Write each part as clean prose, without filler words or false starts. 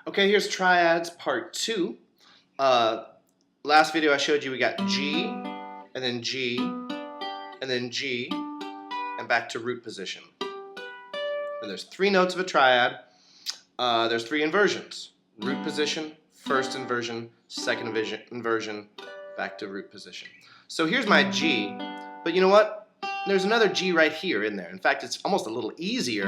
Okay, here's triads part 2. Last video I showed you we got G, and then G, and then G, and back to root position. And there's 3 notes of a triad. There's 3 inversions. Root position, first inversion, second inversion, back to root position. So here's my G, but you know what? There's another G right here in there. In fact, it's almost a little easier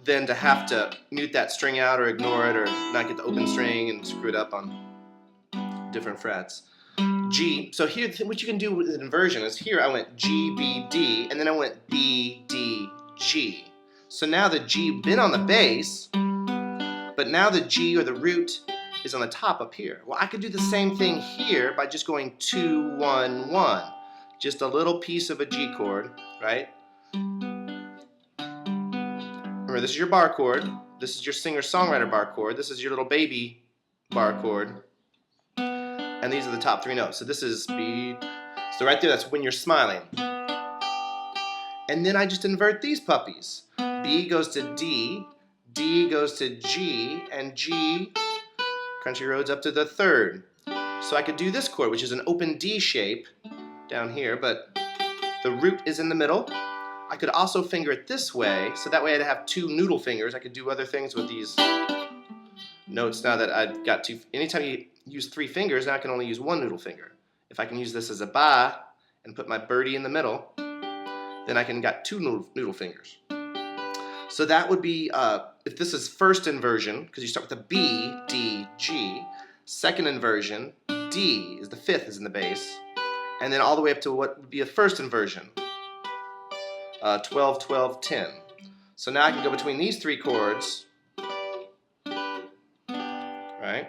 than to have to mute that string out or ignore it or not get the open string and screw it up on different frets. G, so here what you can do with an inversion is here I went G, B, D, and then I went B, D, G. So now the G been on the bass, but now the G or the root is on the top up here. Well, I could do the same thing here by just going 2, 1, 1. Just a little piece of a G chord, right? Remember, this is your bar chord. This is your singer-songwriter bar chord. This is your little baby bar chord. And these are the top 3 notes. So this is B. So right there, that's when you're smiling. And then I just invert these puppies. B goes to D, D goes to G, and G, Country Roads up to the 3rd. So I could do this chord, which is an open D shape down here, but the root is in the middle. I could also finger it this way, so that way I'd have 2 noodle fingers. I could do other things with these notes now that I've got 2. Anytime you use 3 fingers, now I can only use 1 noodle finger. If I can use this as a ba and put my birdie in the middle, then I can got 2 noodle fingers. So that would be, if this is first inversion, because you start with a B, D, G. Second inversion, D is the 5th is in the bass. And then all the way up to what would be a first inversion. 12, 12, 10. So now I can go between these 3 chords, right?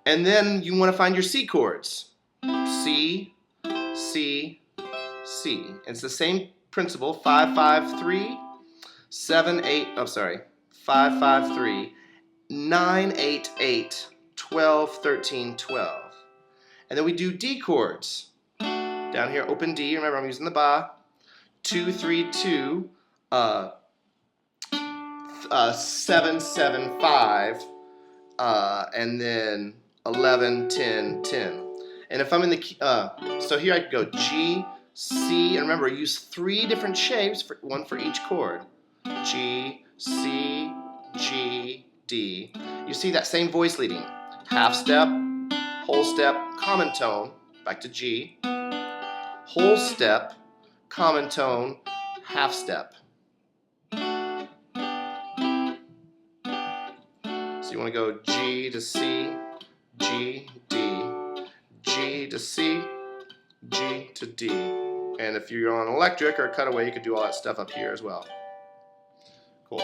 And then you want to find your C chords. C, C, C. It's the same principle, 5, 5, 3, 7, 8, 5, 5, 3, 9, 8, 8, 12, 13, 12. And then we do D chords. Down here, open D, remember I'm using the ba. 2, 3, 2, 7, 7, 5, and then 11, 10, 10. And if I'm in the key, so here I could go G, C, and remember use 3 different shapes, one for each chord. G, C, G, D. You see that same voice leading. Half step, whole step, common tone, back to G. Whole step, common tone, half step. So you want to go G to C, G, D, G to C, G to D. And if you're on electric or cutaway, you could do all that stuff up here as well. Cool.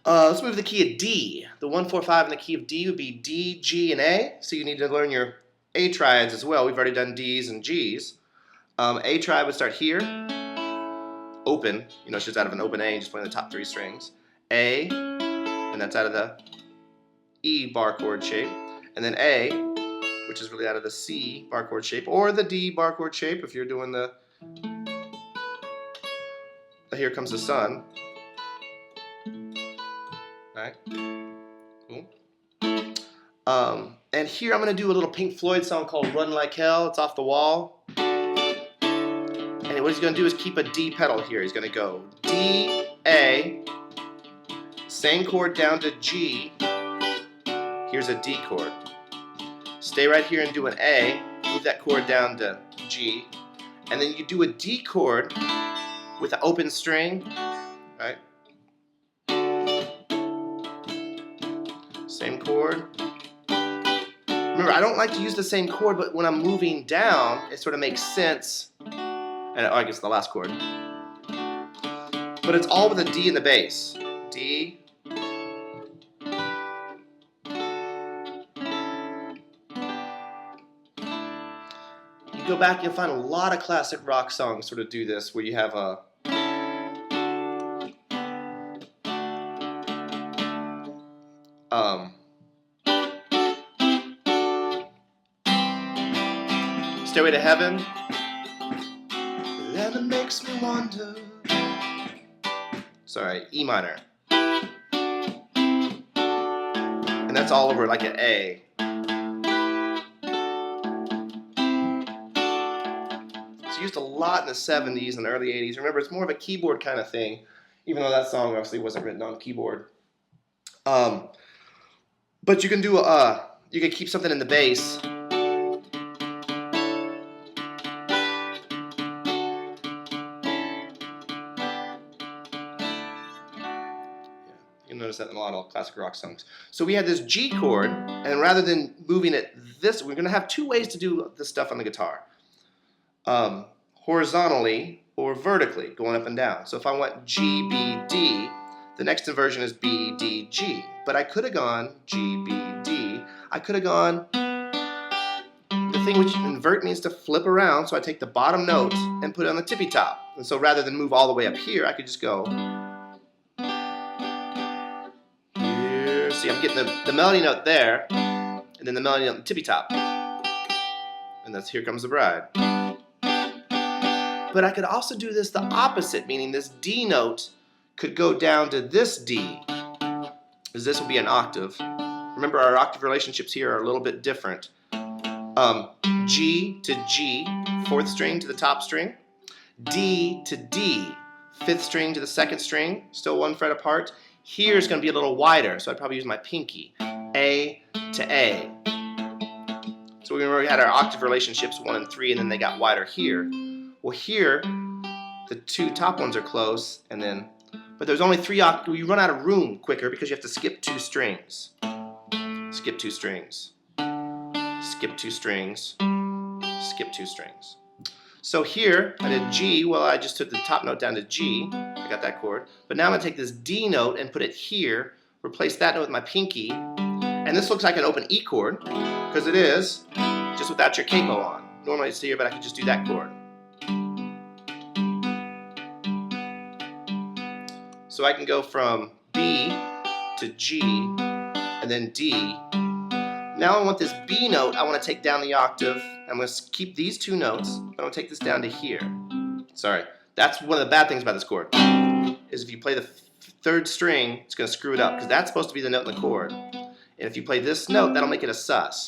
Let's move to the key of D. The 1, 4, 5 in the key of D would be D, G, and A. So you need to learn your A triads as well. We've already done Ds and Gs. A triad would start here, open, you know, it's just out of an open A, just playing the top 3 strings. A, and that's out of the E bar chord shape. And then A, which is really out of the C bar chord shape, or the D bar chord shape if you're doing the Here Comes the Sun. Right? Cool. And here I'm going to do a little Pink Floyd song called Run Like Hell. It's off the wall. And what he's going to do is keep a D pedal here. He's going to go D, A, same chord down to G. Here's a D chord. Stay right here and do an A. Move that chord down to G. And then you do a D chord with an open string. Right? Same chord. Remember, I don't like to use the same chord, but when I'm moving down, it sort of makes sense. And I guess the last chord. But it's all with a D in the bass. D. You go back, you'll find a lot of classic rock songs sort of do this, where you have a Stairway to Heaven. And it makes me wonder. Sorry, E minor. And that's all over like an A. It's used a lot in the 70s and early 80s. Remember, it's more of a keyboard kind of thing, even though that song obviously wasn't written on keyboard. But you can do you can keep something in the bass. You'll notice that in a lot of classic rock songs. So we had this G chord, and rather than moving it this, we're going to have two ways to do this stuff on the guitar. Horizontally or vertically, going up and down. So if I want G, B, D, the next inversion is B, D, G. But I could have gone G, B, D. I could have gone, the thing which invert means to flip around, so I take the bottom note and put it on the tippy top. And so rather than move all the way up here, I could just go here. See, I'm getting the melody note there, and then the melody note on the tippy top. And that's Here Comes the Bride. But I could also do this the opposite, meaning this D note could go down to this D, because this will be an octave. Remember, our octave relationships here are a little bit different. G to G, 4th string to the top string. D to D, 5th string to the 2nd string, still 1 fret apart. Here is going to be a little wider, so I'd probably use my pinky. A to A. So we already had our octave relationships, 1 and 3, and then they got wider here. Well, here, the two top ones are close, and then, but there's only 3 octaves. You run out of room quicker because you have to skip 2 strings. Skip 2 strings. Skip 2 strings. Skip 2 strings. So here, I did G. Well, I just took the top note down to G. I got that chord. But now I'm going to take this D note and put it here, replace that note with my pinky, and this looks like an open E chord, because it is, just without your capo on. Normally it's here, but I could just do that chord. So I can go from B to G and then D. Now I want this B note, I want to take down the octave. I'm going to keep these 2 notes, but I'm going to take this down to here. Sorry, that's one of the bad things about this chord, is if you play the 3rd string, it's going to screw it up, because that's supposed to be the note in the chord. And if you play this note, that'll make it a sus.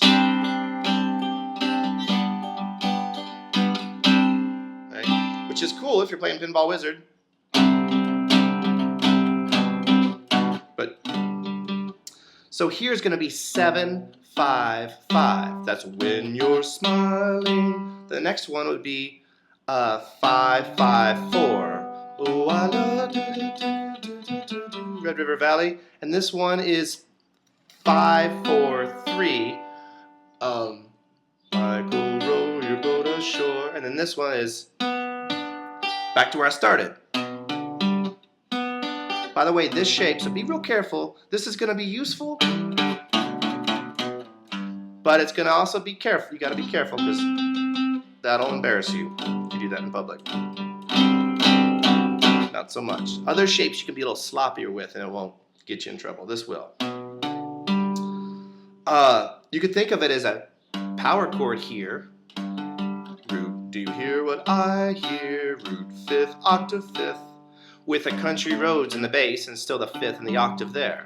Right? Which is cool if you're playing Pinball Wizard. So here's going to be 7, 5, 5. That's when you're smiling. The next one would be 5, 5, 4. Oh, I love Red River Valley. And this one is 5, 4, 3. Michael, row your boat ashore. And then this one is back to where I started. By the way, this shape, so be real careful. This is going to be useful, but it's going to also be careful. You got to be careful, because that'll embarrass you if you do that in public. Not so much. Other shapes you can be a little sloppier with, and it won't get you in trouble. This will. You could think of it as a power chord here. Root, do you hear what I hear? Root 5th, octave 5th. With the country roads in the bass and still the 5th and the octave there.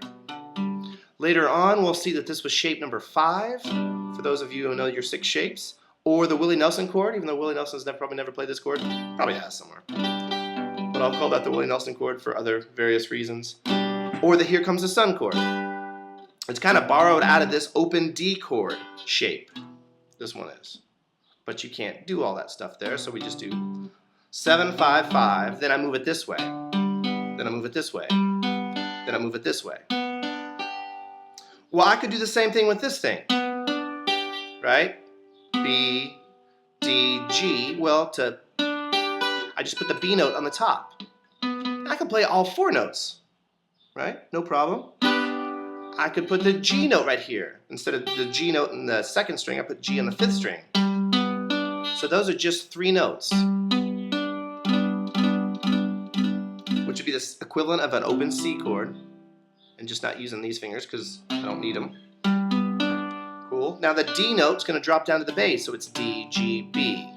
Later on, we'll see that this was shape number 5, for those of you who know your 6 shapes, or the Willie Nelson chord, even though Willie Nelson's probably never played this chord. Probably has somewhere. But I'll call that the Willie Nelson chord for other various reasons. Or the Here Comes the Sun chord. It's kind of borrowed out of this open D chord shape. This one is. But you can't do all that stuff there, so we just do 7, 5, 5, then I move it this way, then I move it this way, then I move it this way. Well, I could do the same thing with this thing, right? B, D, G. Well, I just put the B note on the top. I can play all 4 notes, right? No problem. I could put the G note right here. Instead of the G note in the 2nd string, I put G on the 5th string. So those are just 3 notes, which would be the equivalent of an open C chord, and just not using these fingers because I don't need them. Cool. Now the D note's going to drop down to the bass, so it's D, G, B.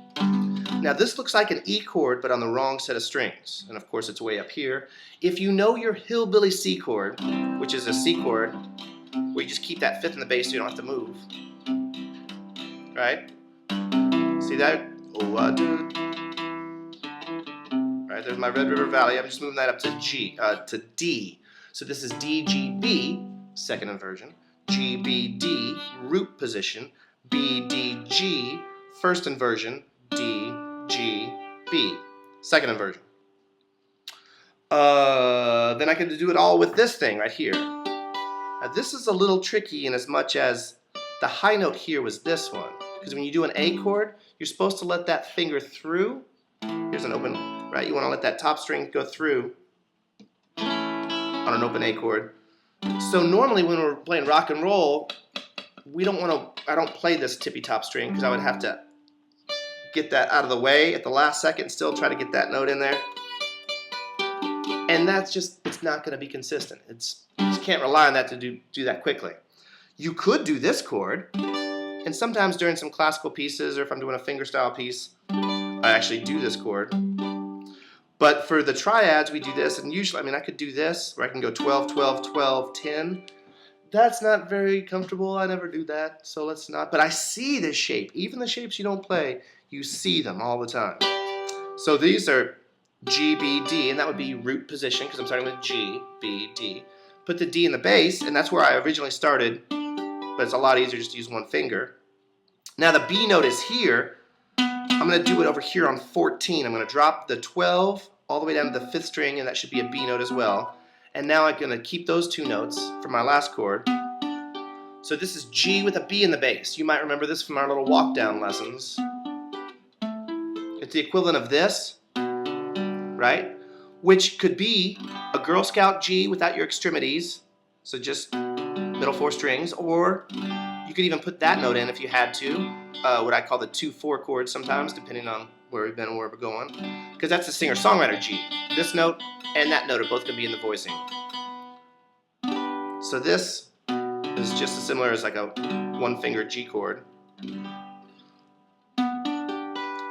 Now this looks like an E chord, but on the wrong set of strings, and of course it's way up here. If you know your hillbilly C chord, which is a C chord where you just keep that fifth in the bass so you don't have to move. Right? See that? Oh, I do. Right, there's my Red River Valley. I'm just moving that up to D. So this is D, G, B, second inversion. G, B, D, root position. B, D, G, first inversion. D, G, B, second inversion. Then I can do it all with this thing right here. Now this is a little tricky in as much as the high note here was this one. Because when you do an A chord, you're supposed to let that finger through. Here's an open, right? You want to let that top string go through on an open A chord. So normally when we're playing rock and roll, I don't play this tippy top string because I would have to get that out of the way at the last second and still try to get that note in there. And that's just, it's not going to be consistent. You just can't rely on that to do that quickly. You could do this chord, and sometimes during some classical pieces or if I'm doing a fingerstyle piece, I actually do this chord. But for the triads, we do this, and usually, I mean, I could do this, where I can go 12, 12, 12, 10. That's not very comfortable. I never do that, so let's not. But I see this shape. Even the shapes you don't play, you see them all the time. So these are G, B, D, and that would be root position, because I'm starting with G, B, D. Put the D in the bass, and that's where I originally started, but it's a lot easier just to use one finger. Now the B note is here. I'm going to do it over here on 14. I'm going to drop the 12 all the way down to the 5th string, and that should be a B note as well. And now I'm going to keep those two notes for my last chord. So this is G with a B in the bass. You might remember this from our little walk down lessons. It's the equivalent of this, right? Which could be a Girl Scout G without your extremities, so just middle 4 strings, or you could even put that note in if you had to, what I call the 2-4 chord sometimes, depending on where we've been and where we're going, because that's the singer-songwriter G. This note and that note are both going to be in the voicing. So this is just as similar as like a one-finger G chord.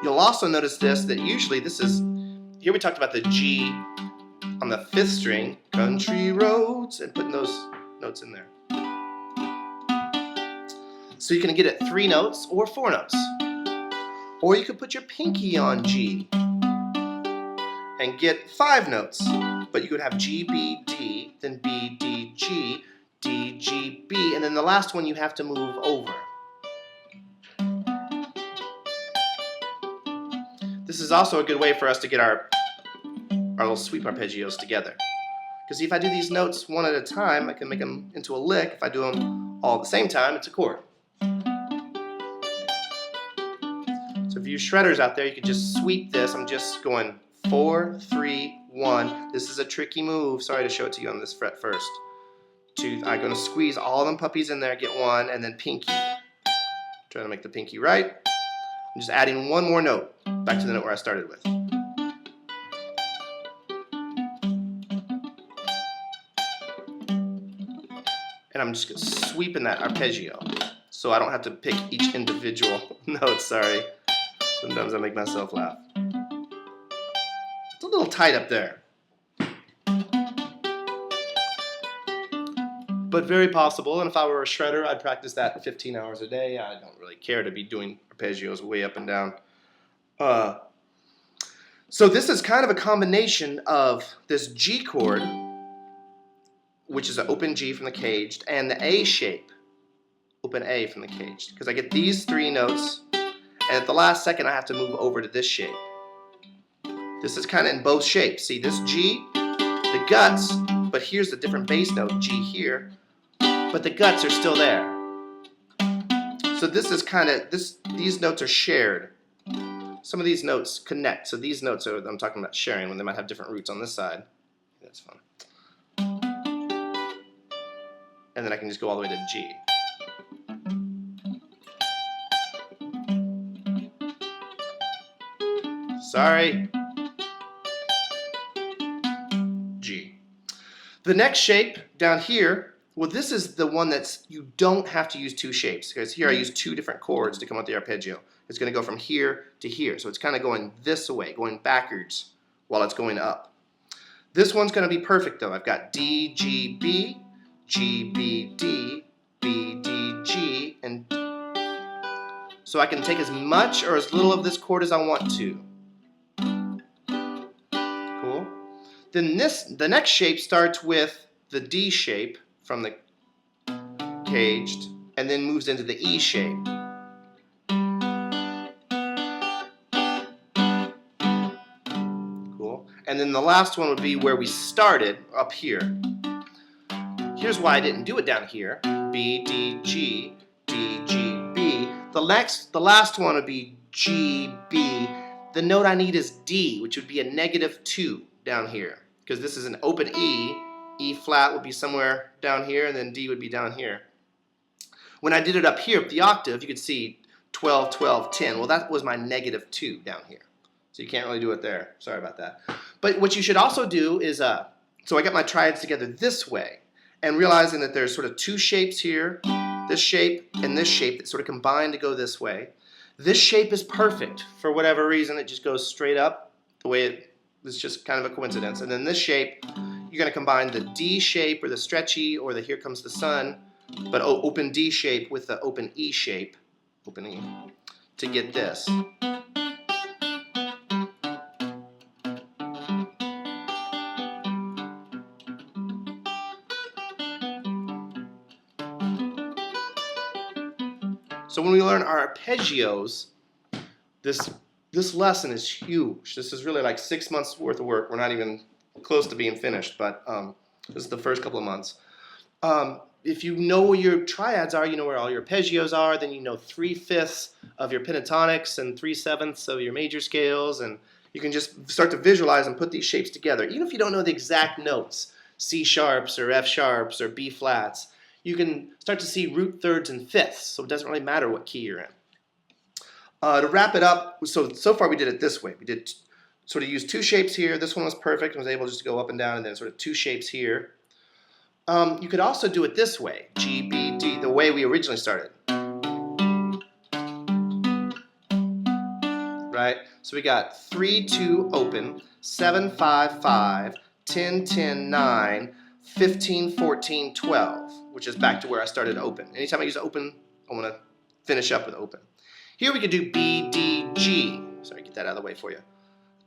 You'll also notice this, that usually this is, here we talked about the G on the 5th string, country roads, and putting those notes in there. So you can get it 3 notes or 4 notes. Or you could put your pinky on G and get 5 notes. But you could have G, B, D, then B, D, G, D, G, B, and then the last one you have to move over. This is also a good way for us to get our little sweep arpeggios together. Because if I do these notes one at a time, I can make them into a lick. If I do them all at the same time, it's a chord. So if you shredders out there, you can just sweep this. I'm just going 4, 3, 1. This is a tricky move. Sorry to show it to you on this fret first. I'm going to squeeze all them puppies in there, get 1, and then pinky. Trying to make the pinky right. I'm just adding 1 more note back to the note where I started with. And I'm just sweeping that arpeggio so I don't have to pick each individual note. Sorry. Sometimes I make myself laugh. It's a little tight up there. But very possible, and if I were a shredder, I'd practice that 15 hours a day. I don't really care to be doing arpeggios way up and down. So this is kind of a combination of this G chord, which is an open G from the caged, and the A shape, open A from the caged. Because I get these 3 notes, and at the last second I have to move over to this shape. This is kind of in both shapes. See this G, the guts, but here's the different bass note, G here, but the guts are still there. So this is kind of, these notes are shared. Some of these notes connect, so these notes are, I'm talking about sharing, when they might have different roots on this side. That's fun. And then I can just go all the way to G. Sorry. G. The next shape down here, well, this is the one that's, you don't have to use 2 shapes, because here I use 2 different chords to come out the arpeggio. It's going to go from here to here, so it's kind of going this way, going backwards while it's going up. This one's going to be perfect though. I've got D, G, B, G, B, D, So I can take as much or as little of this chord as I want to. Cool. Then the next shape starts with the D shape from the caged and then moves into the E shape. Cool. And then the last one would be where we started up here. Here's why I didn't do it down here. B, D, G, D, G, B. The last one would be G, B. The note I need is D, which would be a -2 down here. Because this is an open E. E flat would be somewhere down here, and then D would be down here. When I did it up here with the octave, you could see 12, 12, 10. Well, that was my -2 down here. So you can't really do it there. Sorry about that. But what you should also do is, so I got my triads together this way. And realizing that there's sort of two shapes here, this shape and this shape that sort of combine to go this way. This shape is perfect for whatever reason. It just goes straight up the way it is, just kind of a coincidence. And then this shape, you're going to combine the D shape or the stretchy or the Here Comes the Sun, but open D shape with the open E shape, open E, to get this. So when we learn our arpeggios, this lesson is huge. This is really like 6 months worth of work. We're not even close to being finished, but this is the first couple of months. If you know where your triads are, you know where all your arpeggios are, then you know 3/5 of your pentatonics and 3/7 of your major scales, and you can just start to visualize and put these shapes together. Even if you don't know the exact notes, C sharps or F sharps or B flats, you can start to see root thirds and fifths, so it doesn't really matter what key you're in. To wrap it up, so far we did it this way. We did sort of use two shapes here. This one was perfect and was able just to go up and down, and then sort of two shapes here. You could also do it this way, G, B, D, the way we originally started. Right? So we got 3, 2, open, 7, 5, 5, 10, 10, 9, 15, 14, 12, which is back to where I started open. Anytime I use open, I want to finish up with open. Here we could do B, D, G. Sorry, get that out of the way for you.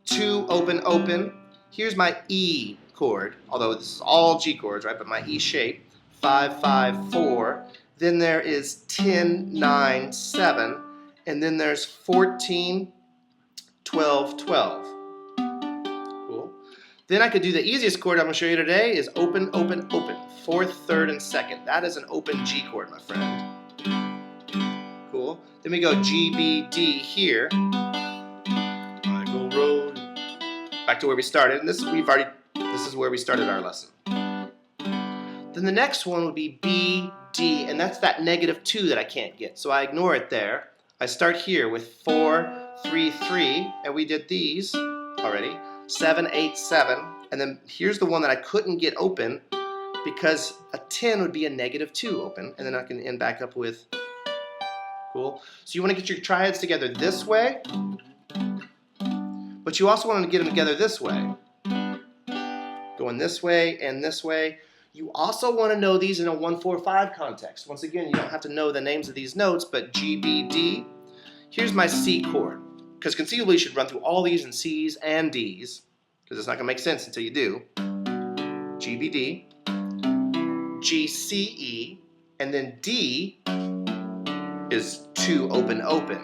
2, open, open. Here's my E chord, although this is all G chords, right? But my E shape, 5, 5, 4. Then there is 10, 9, 7. And then there's 14, 12, 12. Cool. Then I could do the easiest chord I'm going to show you today is open, open, open. 4th, 3rd, and 2nd. That is an open G chord, my friend. Cool. Then we go G, B, D here. I go road. Back to where we started. And this is where we started our lesson. Then the next one would be B, D, and that's that -2 that I can't get. So I ignore it there. I start here with 4, 3, 3, and we did these already. 7, 8, 7, and then here's the one that I couldn't get open because a 10 would be a -2 open, and then I can end back up with, cool. So you want to get your triads together this way, but you also want to get them together this way. Going this way and this way. You also want to know these in a 1-4-5 context. Once again, you don't have to know the names of these notes, but G, B, D. Here's my C chord, because conceivably you should run through all these in C's and D's, because it's not going to make sense until you do. G, B, D, G, C, E, and then D is 2, open, open.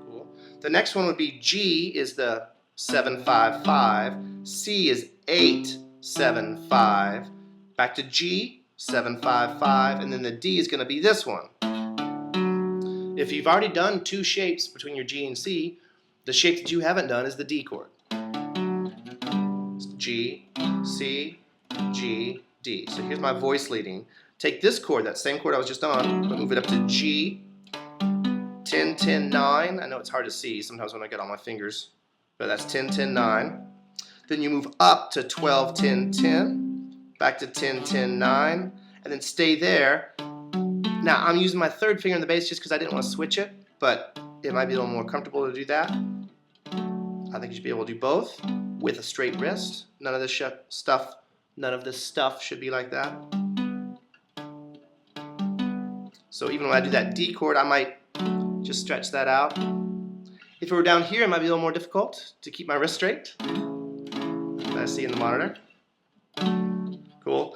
Cool. The next one would be G is the 7, 5, 5. C is 8, 7, 5. Back to G, 7, 5, 5. And then the D is going to be this one. If you've already done two shapes between your G and C, the shape that you haven't done is the D chord. G, C, G, D. So here's my voice leading. Take this chord, that same chord I was just on, but move it up to G, 10, 10, 9. I know it's hard to see sometimes when I get on my fingers, but that's 10, 10, 9. Then you move up to 12, 10, 10, back to 10, 10, 9, and then stay there. Now, I'm using my third finger in the bass just because I didn't want to switch it, but it might be a little more comfortable to do that. I think you should be able to do both with a straight wrist. None of this stuff should be like that. So even when I do that D chord, I might Just stretch that out. If it were down here, it might be a little more difficult to keep my wrist straight. That I see in the monitor. Cool.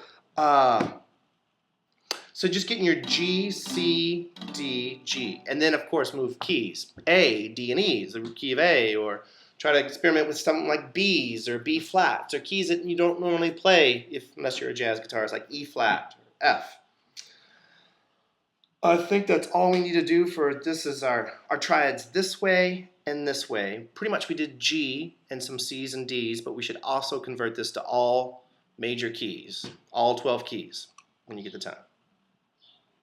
So just getting your G, C, D, G. And then, of course, move keys. A, D, and E is the key of A. Or try to experiment with something like B's or B flats or keys that you don't normally play unless you're a jazz guitarist, like E flat or F. I think that's all we need to do for this is our triads this way and this way. Pretty much we did G and some C's and D's, but we should also convert this to all major keys, all 12 keys when you get the time.